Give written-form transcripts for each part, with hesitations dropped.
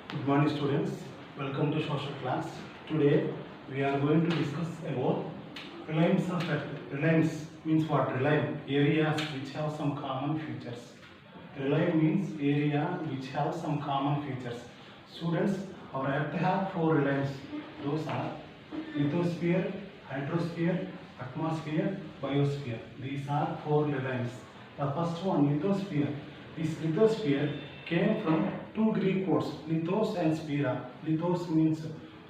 Good morning students, welcome to social class. Today we are going to discuss about reliance of earth. Reliance means what? Reliance, areas which have some common features. Reliance means area which have some common features. Students, our earth have four reliance. Those are lithosphere, hydrosphere, atmosphere, biosphere. These are four reliance. The first one, lithosphere. This lithosphere came from two Greek words, lithos and spira. Lithos means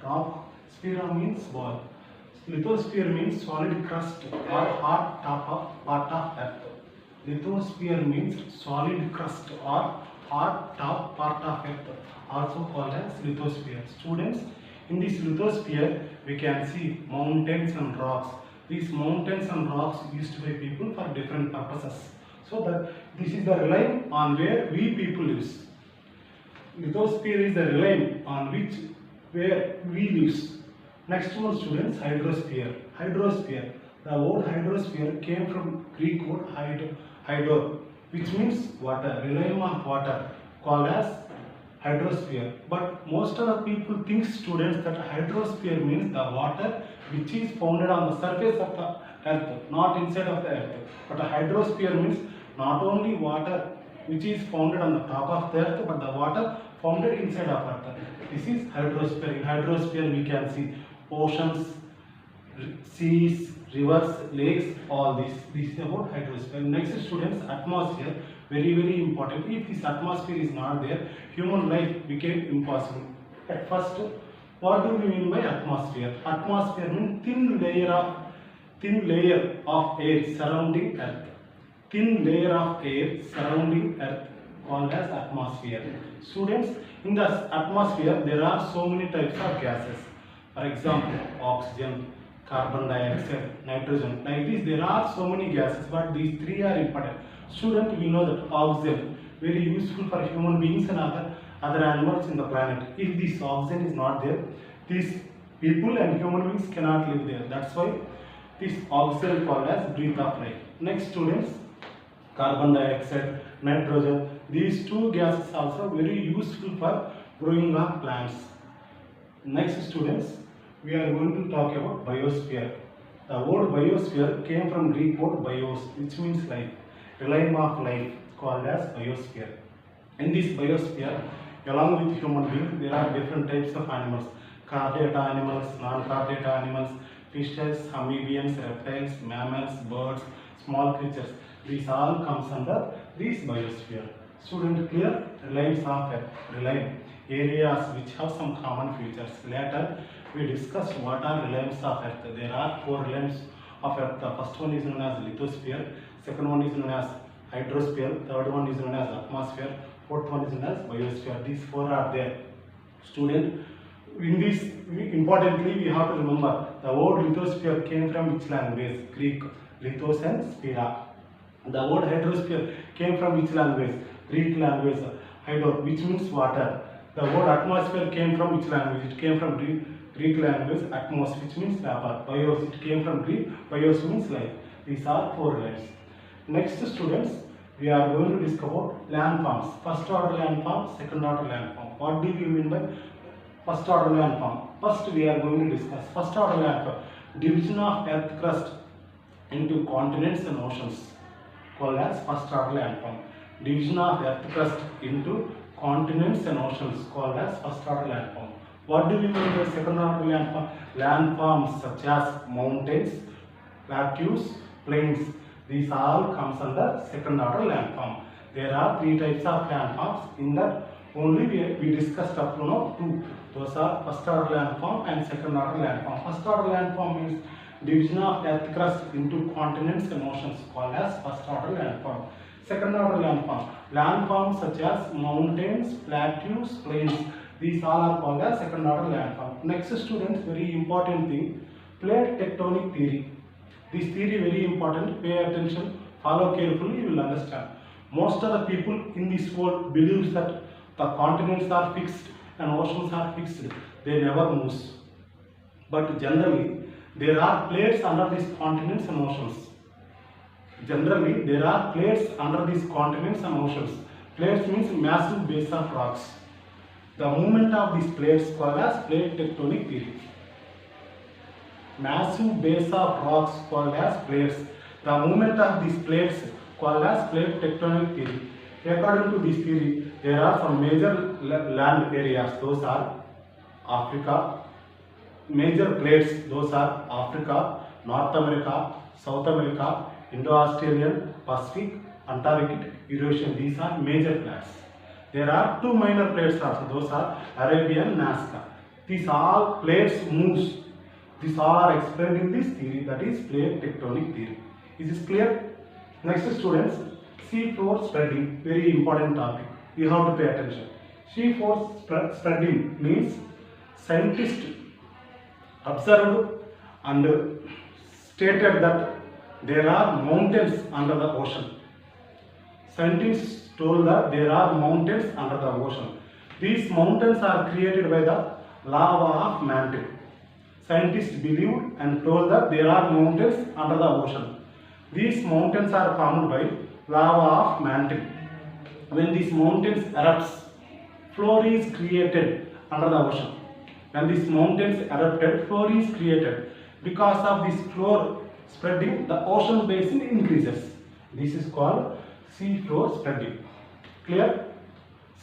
rock, spira means ball. Lithosphere means solid crust or hard top of part of earth. Lithosphere means solid crust or hard top part of earth, also called as lithosphere. Students, in this lithosphere we can see mountains and rocks. These mountains and rocks used by people for different purposes. So that this is the realm on where we people live. Lithosphere is the realm on which where we live. Next one, students, hydrosphere. Hydrosphere. The word hydrosphere came from Greek word hydro, which means water, realm of water, called as hydrosphere. But most of the people think, students, that hydrosphere means the water which is founded on the surface of the earth, not inside of the earth. But a hydrosphere means not only water which is founded on the top of the earth, but the water founded inside of earth. This is hydrosphere. In hydrosphere we can see oceans, seas, rivers, lakes, all this. This is about hydrosphere. Next, students, atmosphere. Very important. If this atmosphere is not there, human life became impossible. At first, what do we mean by atmosphere? Atmosphere means thin layer of air surrounding earth. Thin layer of air surrounding earth, called as atmosphere. Students, in the atmosphere there are so many types of gases. For example, oxygen, carbon dioxide, nitrogen. Like this, there are so many gases, but these three are important. Student, we know that oxygen very useful for human beings and other animals in the planet. If this oxygen is not there, these people and human beings cannot live there. That's why this oxygen called as breath of life. Next, students, carbon dioxide, nitrogen. These two gases also very useful for growing of plants. Next, students, we are going to talk about biosphere. The word biosphere came from Greek word bios, which means life, realm of life, called as biosphere. In this biosphere, along with human beings, there are different types of animals: chordata animals, non-chordata animals, fishes, amphibians, reptiles, mammals, birds, small creatures. These all comes under this biosphere. Student, clear? Realms of earth, realm, areas which have some common features. Later we discuss what are realms of earth. There are four realms of earth. The first one is known as lithosphere, second one is known as hydrosphere, third one is known as atmosphere, fourth one is known as biosphere. These four are there. Student, in this, importantly, we have to remember the word lithosphere came from which language? Greek, lithos and spira. The word hydrosphere came from which language? Greek language, hydro, which means water. The word atmosphere came from which language? It came from Greek language, atmos, which means vapor. Bios, it came from Greek, bios means life. These are four realms. Next, students, we are going to discover landforms. First order landform, second order landform. What do we mean by first order landform? First, we are going to discuss first order landform. Division of earth crust into continents and oceans, called as first order landform. Division of earth crust into continents and oceans, called as first order landform. What do we mean by second order landform? Landforms such as mountains, plateaus, plains. These all comes under second order landform. There are three types of landforms. In that only we discussed up to now two. Those are first order landform and second order landform. First order landform means division of earth crust into continents and oceans, called as first order landform. Second order landform, landforms such as mountains, plateaus, plains. These all are called as second order landform. Next, students, very important thing, plate tectonic theory. This theory very important. Pay attention, follow carefully, you will understand. Most of the people in this world believes that the continents are fixed and oceans are fixed. They never move. But generally, there are plates under these continents and oceans. Generally, there are plates under these continents and oceans. Plates means massive base of rocks. The movement of these plates called as plate tectonic theory. Massive base of rocks called as plates. The movement of these plates called as plate tectonic theory. According to this theory, there are some major land areas. Those are Africa. Major plates. Those are Africa, North America, South America, Indo-Australian, Pacific, Antarctic, Eurasian. These are major plates. There are two minor plates also. Those are Arabian, Nazca. These all plates moves. These all are explained in this theory, that is plate tectonic theory. Is this clear? Next, students, seafloor spreading, very important topic. You have to pay attention. Seafloor spreading means scientists observed and stated that there are mountains under the ocean. Scientists told that there are mountains under the ocean. These mountains are created by the lava of mantle. Scientists believed and told that there are mountains under the ocean. These mountains are formed by lava of mantle. When these mountains erupts, floor is created under the ocean. When these mountains erupted, floor is created. Because of this floor spreading, the ocean basin increases. This is called sea floor spreading. Clear?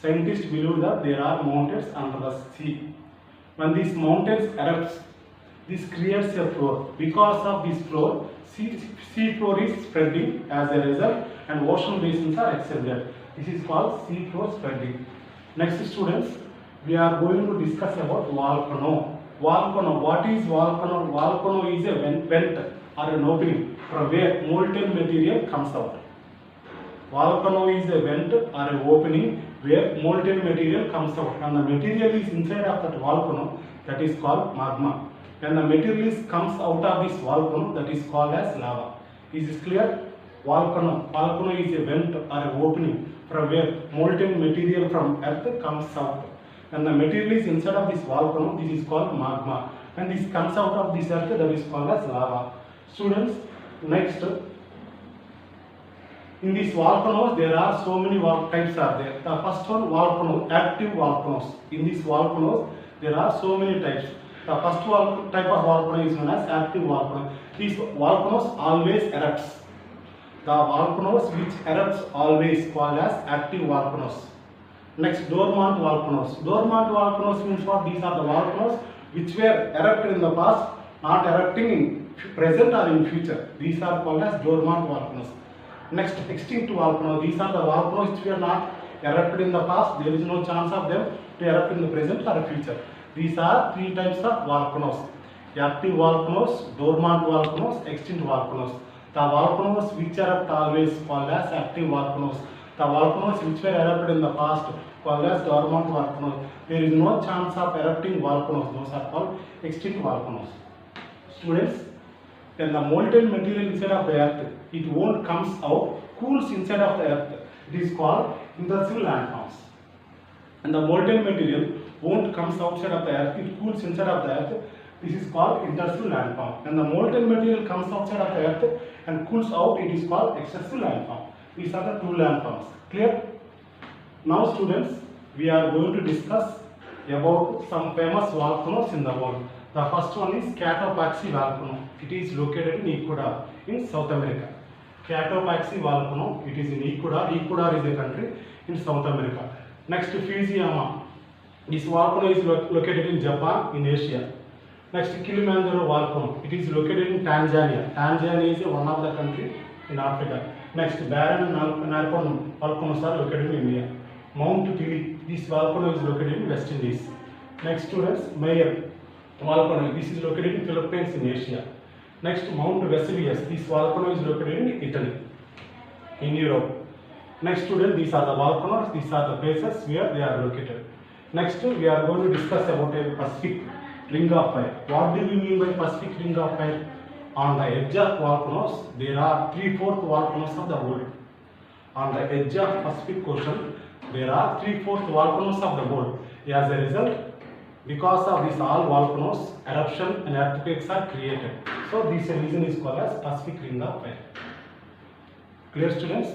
Scientists believe that there are mountains under the sea. When these mountains erupts, this creates a floor. Because of this floor, sea floor is spreading as a result, and ocean basins are extended. This is called sea floor spreading. Next, students, we are going to discuss about volcano. Volcano. What is volcano? Volcano is a vent or an opening from where molten material comes out. Volcano is a vent or an opening where molten material comes out, and the material is inside of that volcano, that is called magma. When the material comes out of this volcano, that is called as lava. Is this clear? Volcano. Volcano is a vent or an opening from where molten material from earth comes out. When the material is inside of this volcano, this is called magma. When this comes out of this earth, that is called as lava. Students, next, in these volcanoes, there are so many types are there. The first one, volcano, active volcanoes. In these volcanoes, there are so many types. The first type of volcano is known as active volcano. These volcanoes always erupts. The volcanoes which erupts always called as active volcanoes. Next, dormant volcanoes. Dormant volcanoes means what? These are the volcanoes which were erupted in the past, not erupting in present or in future. These are called as dormant volcanoes. Next, extinct volcanoes. These are the volcanoes which were not erupted in the past. There is no chance of them to erupt in the present or future. These are three types of volcanoes: active volcanoes, dormant volcanoes, extinct volcanoes. The volcanoes which erupt always called as active volcanoes. The volcanoes which were erupted in the past called as dormant volcanoes. There is no chance of erupting volcanoes. Those are called extinct volcanoes. Students, when the molten material inside of the earth, it won't comes out, cools inside of the earth. It is called intrusive landforms. And the molten material won't comes outside of the earth, it cools inside of the earth. This is called intrusive landform. When the molten material comes outside of the earth and cools out, it is called extrusive landform. These are the two landforms. Clear? Now, students, we are going to discuss about some famous volcanoes in the world. The first one is Cotopaxi volcano. It is located in Ecuador, in South America. Cotopaxi volcano, it is in Ecuador. Ecuador is a country in South America. Next, Fujiyama. This volcano is located in Japan, in Asia. Next, Kilimanjaro volcano. It is located in Tanzania. Tanzania is one of the country in Africa. Next, Barren and Narpon volcanoes are located in India. Mount Tili. This volcano is located in West Indies. Next, students, Mayer volcano. This is located in Philippines in Asia. Next, Mount Vesuvius. This volcano is located in Italy, in Europe. Next, student, these are the volcanoes. These are the places where they are located. Next, we are going to discuss about a Pacific Ring of Fire. What do we mean by Pacific Ring of Fire? On the edge of volcanoes, there are 3/4 volcanoes of the world. On the edge of Pacific Ocean, there are 3/4 volcanoes of the world. As a result, because of these all volcanoes, eruption and earthquakes are created. So this region is called as Pacific Ring of Fire. Clear, students?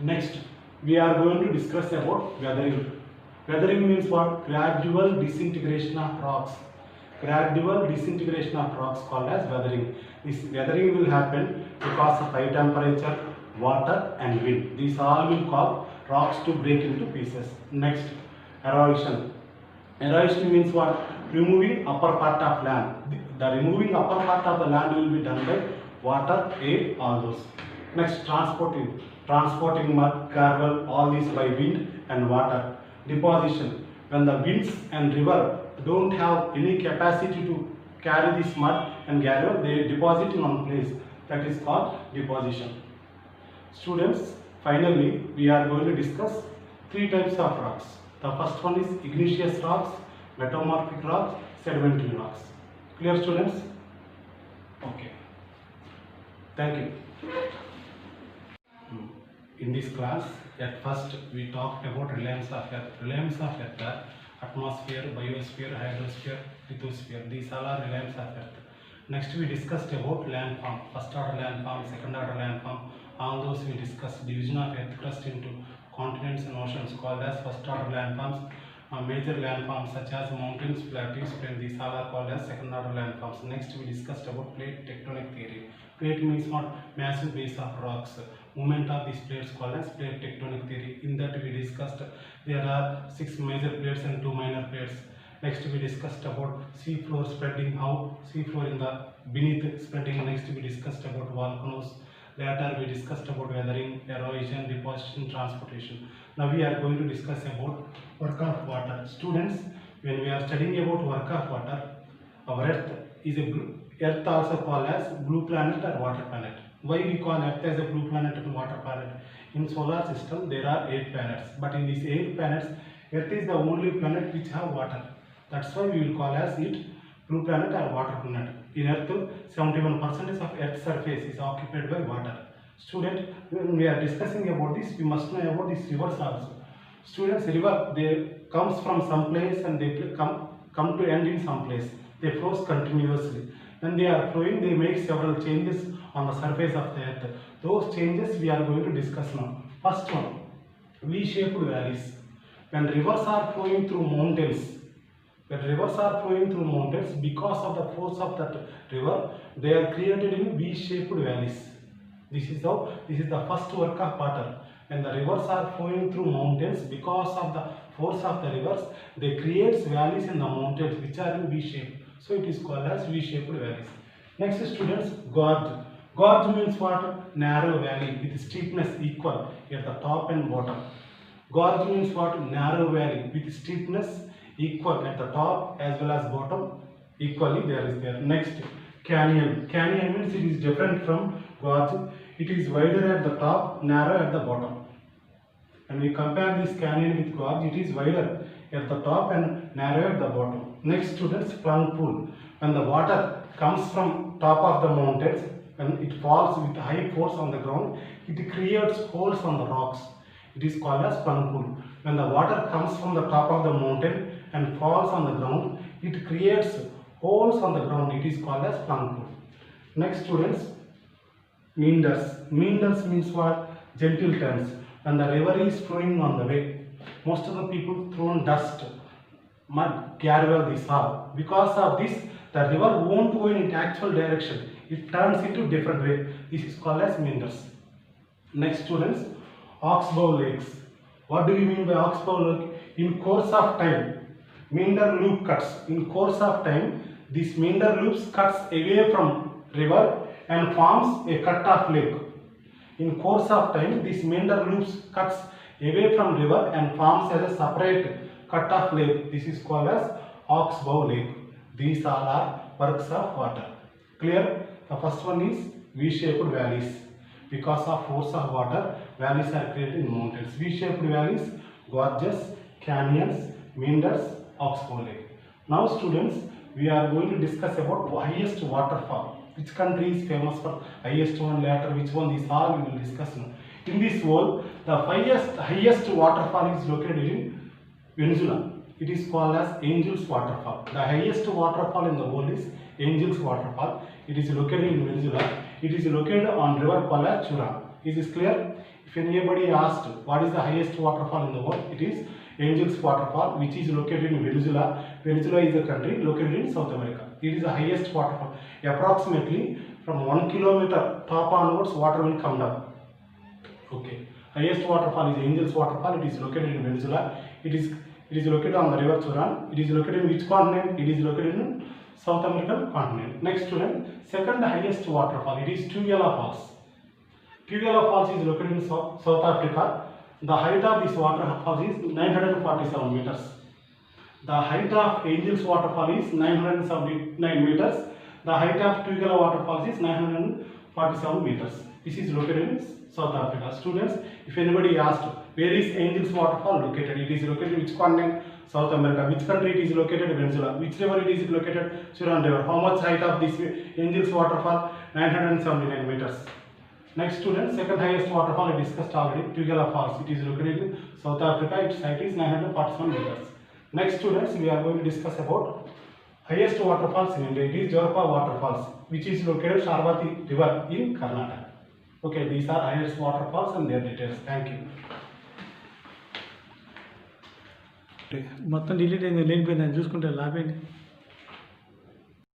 Next, we are going to discuss about weathering. Weathering means what? Gradual disintegration of rocks. Gradual disintegration of rocks called as weathering. This weathering will happen because of high temperature, water and wind. These all will cause rocks to break into pieces. Next, erosion. Erosion means what? Removing upper part of land. The removing upper part of the land will be done by water, air, all those. Next, transporting. Transporting mud, gravel, all these by wind and water. Deposition. When the winds and river don't have any capacity to carry this mud and gravel, they deposit in one place. That is called deposition. Students, finally, we are going to discuss three types of rocks. The first one is igneous rocks, metamorphic rocks, sedimentary rocks. Clear, students? Okay. Thank you. In this class, at first we talked about realms of Earth. Realms of Earth are atmosphere, biosphere, hydrosphere, lithosphere. These all are realms of Earth. Next we discussed about landform. First order landform, second order landform. All those we discussed. Division of Earth crust into continents and oceans called as first order landforms. Major landforms such as mountains, plateaus, plains, these all are called as second order landforms. Next we discussed about plate tectonic theory. Plate means what? Massive base of rocks. Movement of these plates called as plate tectonic theory. In that we discussed there are 6 major plates and 2 minor plates. Next we discussed about sea floor spreading, how sea floor in the beneath spreading. Next we discussed about volcanoes. Later we discussed about weathering, erosion, deposition, transportation. Now we are going to discuss about work of water. Students, when we are studying about work of water, our Earth is a Earth also called as blue planet or water planet. Why we call Earth as a blue planet and water planet? In solar system there are 8 planets, but in these 8 planets, Earth is the only planet which have water. That's why we will call as it blue planet or water planet. In Earth, 71% of Earth's surface is occupied by water. Student, when we are discussing about this, we must know about these rivers also. Students, river, they comes from some place and they come to end in some place. They flow continuously. When they are flowing, they make several changes on the surface of the Earth. Those changes we are going to discuss now. First one, V-shaped valleys. When rivers are flowing through mountains, because of the force of that river, they are created in V-shaped valleys. This is the first work of water. When the rivers are flowing through mountains, because of the force of the rivers, they create valleys in the mountains which are in V shape. So it is called as V-shaped valleys. Next, students, gorge. Gorge means what? Narrow valley with steepness equal at the top and bottom. Gorge means what? Narrow valley with steepness equal at the top as well as bottom. Equally there is there. Next, canyon. Canyon means it is different from gorge. It is wider at the top, narrow at the bottom. When we compare this canyon with gorge, it is wider at the top and narrow at the bottom. Next, students, plung pool. When the water comes from top of the mountains, when it falls with high force on the ground, it creates holes on the rocks. It is called as plung pool. When the water comes from the top of the mountain and falls on the ground, it creates holes on the ground. It is called as plung pool. Next, students, meanders. Meanders means what? Gentle turns. When the river is flowing on the way, most of the people throw dust, mud, gravel, this all. Because of this, the river won't go in its actual direction. It turns into different way. This is called as meanders. Next, students, oxbow lakes. What do you mean by oxbow lake? In course of time, meander loop cuts. In course of time, this meander loops cuts away from river and forms a cut-off lake. In course of time, this meander loops cuts away from river and forms as a separate cut-off lake. This is called as oxbow lake. These all are works of water. Clear? The first one is V-shaped valleys. Because of force of water, valleys are created in mountains. V-shaped valleys, gorges, canyons, meanders, oxbow lake. Now students, we are going to discuss about highest waterfall. Which country is famous for highest one, later which one, these all we will discuss now. In this world, the highest waterfall is located in Venezuela. It is called as Angels Waterfall. The highest waterfall in the world is Angels Waterfall. It is located in Venezuela. It is located on river called as Chura. Is this clear? If anybody asked what is the highest waterfall in the world, it is Angels Waterfall, which is located in Venezuela. Venezuela is a country located in South America. It is the highest waterfall. Approximately from 1 kilometer top onwards, water will come down. Okay. Highest waterfall is Angels Waterfall. It is located in Venezuela. It is located on the river Turan. It is located in which continent? It is located in South American continent. Next student, second highest waterfall. It is Tugela Falls. Tugela Falls is located in South Africa. The height of this waterfall is 947 meters. The height of Angels Waterfall is 979 meters. The height of Tugela Waterfall is 947 meters. This is located in South Africa. Students, if anybody asked where is Angels Waterfall located, it is located in which continent? South America. Which country it is located? Venezuela. Which river it is located? Turan River. How much height of this Angels Waterfall? 979 meters. Next students, second highest waterfall I discussed already, Tugela Falls. It is located in South Africa. Its height is 947 meters. Next students, we are going to discuss about highest waterfalls in India. It is Jorpa Waterfalls, which is located Sharvati River in Karnataka. Okay, these are highest waterfalls and their details. Thank you. మొత్తం delete అయింది లేనిపోయింది అని చూసుకుంటే లాభేంటి